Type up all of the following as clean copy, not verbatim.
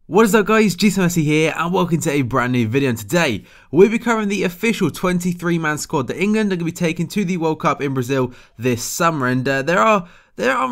What is up guys, Messi here and welcome to a brand new video, and today we'll be covering the official 23-man squad that England are going to be taking to the World Cup in Brazil this summer, and there aren't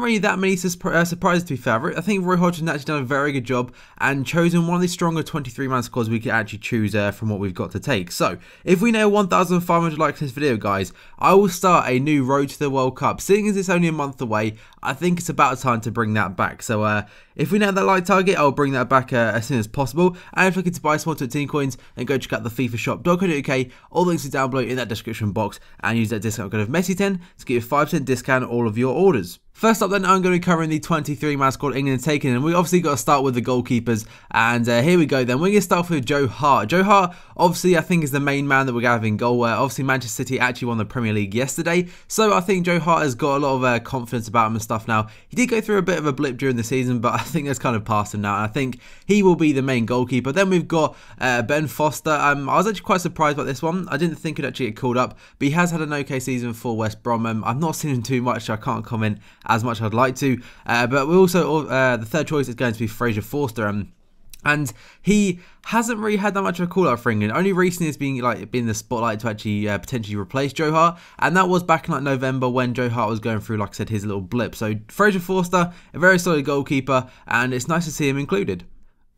really that many surprises to be fair. I think Roy Hodgson's actually done a very good job and chosen one of the stronger 23-man squads we could actually choose from what we've got to take. So, if we nail 1,500 likes in this video guys, I will start a new road to the World Cup. Seeing as it's only a month away, I think it's about time to bring that back. So, if we nail that like target, I'll bring that back as soon as possible. And if you're looking to buy Sponsored Team Coins, then go check out the FIFAshop.co.uk. All the links are down below in that description box, and use that discount code of Messi10 to get a 5% discount on all of your orders. First up then, I'm going to be covering the 23-man squad England taking, and we obviously got to start with the goalkeepers, and here we go then. We're going to start off with Joe Hart. Joe Hart, obviously, I think is the main man that we're going to have in goal. Obviously, Manchester City actually won the Premier League yesterday, so I think Joe Hart has got a lot of confidence about him and stuff now. He did go through a bit of a blip during the season, but I think that's kind of past him now, and I think he will be the main goalkeeper. Then we've got Ben Foster. I was actually quite surprised about this one. I didn't think he'd actually get called up, but he has had an okay season for West Brom. I've not seen him too much, so I can't comment as much as I'd like to. But we also the third choice is going to be Fraser Forster, and he hasn't really had that much of a call out for England. Only recently has been in the spotlight to actually potentially replace Joe Hart, and that was back in November when Joe Hart was going through, like I said, his little blip. So Fraser Forster, a very solid goalkeeper, and it's nice to see him included.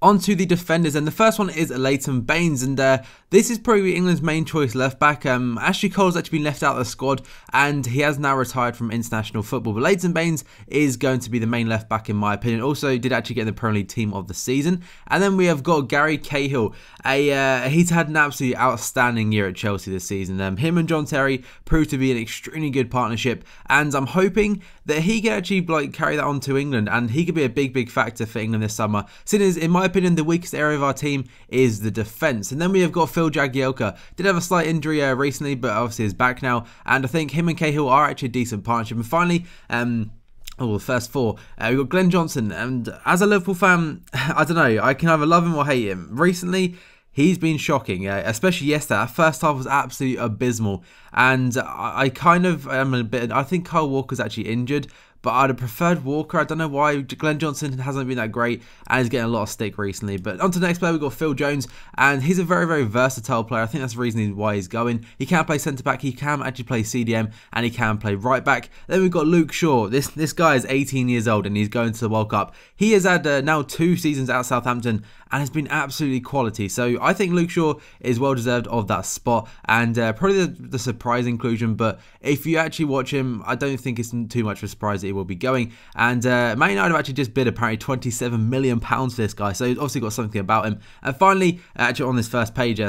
On to the defenders, and the first one is Leighton Baines, and this is probably England's main choice left back. Ashley Cole's actually been left out of the squad, and he has now retired from international football, but Leighton Baines is going to be the main left back in my opinion. Also did actually get the Premier League team of the season. And then we have got Gary Cahill. He's had an absolutely outstanding year at Chelsea this season. Him and John Terry proved to be an extremely good partnership, and I'm hoping that he can actually carry that on to England, and he could be a big factor for England this summer, seeing as in my opinion the weakest area of our team is the defence. And then we have got Phil Jagielka. Did have a slight injury recently, but obviously is back now, and I think him and Cahill are actually a decent partnership. And finally, the first four, we've got Glenn Johnson, and as a Liverpool fan, I don't know, I can either love him or hate him. Recently, he's been shocking, especially yesterday. That first half was absolutely abysmal, and I kind of am a bit. I think Kyle Walker's actually injured, but I'd have preferred Walker. I don't know why Glenn Johnson hasn't been that great, and he's getting a lot of stick recently. But on to the next player, we've got Phil Jones, and he's a very versatile player. I think that's the reason why he's going. He can play centre-back, he can actually play CDM, and he can play right-back. Then we've got Luke Shaw. This guy is 18 years old, and he's going to the World Cup. He has had now 2 seasons at Southampton, and has been absolutely quality. So I think Luke Shaw is well deserved of that spot, and probably the surprise inclusion. But if you actually watch him, I don't think it's too much of a surprise that he will be going. And Man United have actually just bid apparently £27 million for this guy, so he's obviously got something about him. And finally, actually on this first page,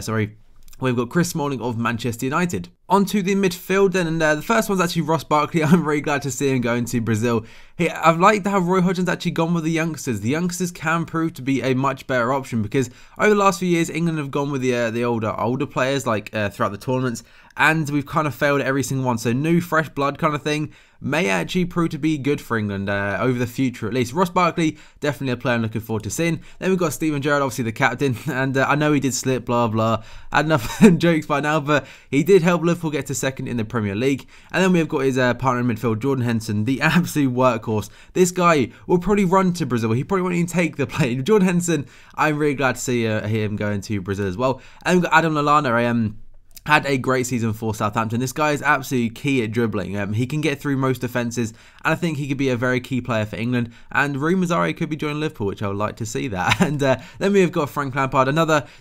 we've got Chris Smalling of Manchester United. On to the midfield then, and the first one's actually Ross Barkley. I'm very glad to see him going to Brazil. I've liked how Roy Hodgson's actually gone with the youngsters. The youngsters can prove to be a much better option, because over the last few years, England have gone with the older players throughout the tournaments, and we've kind of failed at every single one. So new, fresh blood kind of thing may actually prove to be good for England over the future at least. Ross Barkley, definitely a player I'm looking forward to seeing. Then we've got Steven Gerrard, obviously the captain, and I know he did slip, blah blah. I had enough jokes by now, but he did help Liverpool get to second in the Premier League. And then we've got his partner in midfield, Jordan Henderson, the absolute workhorse. This guy will probably run to Brazil. He probably won't even take the plane. Jordan Henderson, I'm really glad to see him going to Brazil as well. And we've got Adam Lallana, had a great season for Southampton. This guy is absolutely key at dribbling. He can get through most defences, and I think he could be a very key player for England. And rumours are he could be joining Liverpool, which I would like to see that. And then we have got Frank Lampard.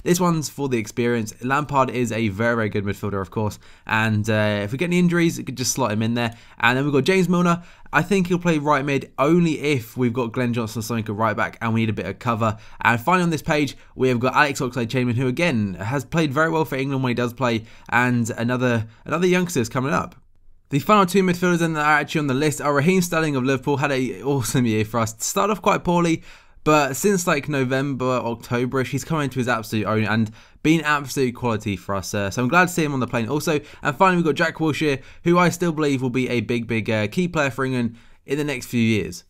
This one's for the experience. Lampard is a very good midfielder, of course. And if we get any injuries, we could just slot him in there. And then we've got James Milner. I think he'll play right mid only if we've got Glenn Johnson something at right back and we need a bit of cover. And finally on this page, we have got Alex Oxlade-Chamberlain, who again has played very well for England when he does play, and another youngster is coming up. The final 2 midfielders that are actually on the list are Raheem Sterling of Liverpool. Had an awesome year for us. Started off quite poorly, but since November, October-ish, he's come into his absolute own and been absolute quality for us. So I'm glad to see him on the plane also. And finally, we've got Jack Wilshere, who I still believe will be a big key player for England in the next few years.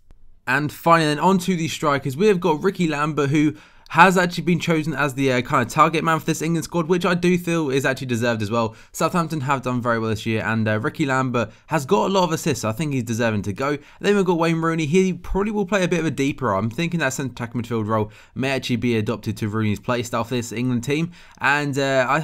And finally, then on to the strikers, we have got Ricky Lambert, who has actually been chosen as the kind of target man for this England squad, which I do feel is actually deserved as well. Southampton have done very well this year, and Ricky Lambert has got a lot of assists, so I think he's deserving to go. Then we've got Wayne Rooney. He probably will play a bit of a deeper role. I'm thinking that centre-back midfield role may actually be adopted to Rooney's play style for this England team, and I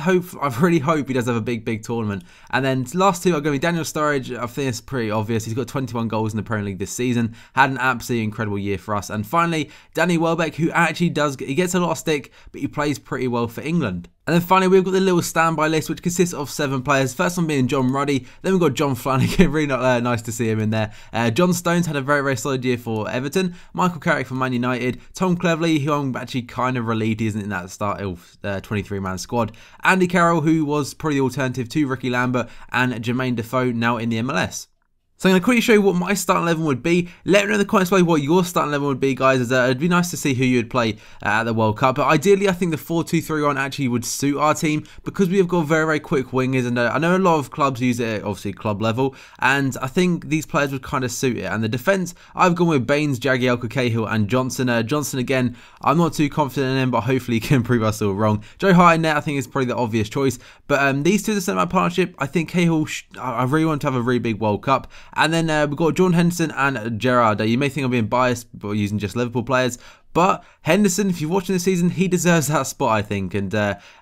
really hope he does have a big tournament. And then last two are going to be Daniel Sturridge. I think it's pretty obvious. He's got 21 goals in the Premier League this season. Had an absolutely incredible year for us. And finally, Danny Welbeck, who actually he gets a lot of stick, but he plays pretty well for England. And then finally, we've got the little standby list, which consists of 7 players. First one being John Ruddy. Then we've got John Flanagan. Really nice to see him in there. John Stones had a very solid year for Everton. Michael Carrick for Man United. Tom Cleverley, who I'm actually kind of relieved he isn't in that start of 23-man squad. Andy Carroll, who was probably the alternative to Ricky Lambert. And Jermaine Defoe, now in the MLS. So I'm going to quickly show you what my starting 11 would be. Let me know in the comments below what your starting 11 would be, guys, as it'd be nice to see who you would play at the World Cup. But ideally, I think the 4-2-3-1 actually would suit our team, because we have got very quick wingers, and I know a lot of clubs use it, obviously club level, and I think these players would kind of suit it. And the defence, I've gone with Baines, Jagielka, Cahill and Johnson. Johnson, again, I'm not too confident in him, but hopefully he can prove us all wrong. Joe Hart in net, I think, is probably the obvious choice. But these two, the centre-back partnership, I think Cahill, I really want to have a really big World Cup. And then we've got Jordan Henderson and Gerrard. You may think I'm being biased by using just Liverpool players, but Henderson, if you're watching this season, he deserves that spot, I think. And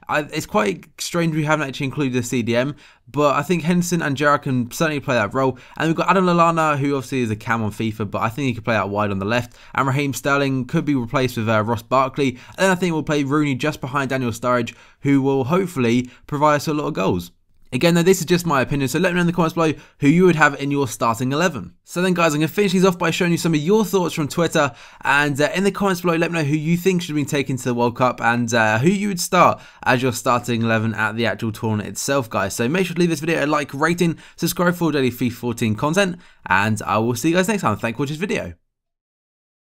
it's quite strange we haven't actually included a CDM, but I think Henderson and Gerrard can certainly play that role. And we've got Adam Lallana, who obviously is a cam on FIFA, but I think he could play out wide on the left. And Raheem Sterling could be replaced with Ross Barkley. And then I think we'll play Rooney just behind Daniel Sturridge, who will hopefully provide us a lot of goals. Again, though, this is just my opinion, so let me know in the comments below who you would have in your starting 11. So then, guys, I'm going to finish these off by showing you some of your thoughts from Twitter, and in the comments below, let me know who you think should have been taken to the World Cup, and who you would start as your starting 11 at the actual tournament itself, guys. So make sure to leave this video a like, rating, subscribe for daily FIFA 14 content, and I will see you guys next time. Thank you for watching this video.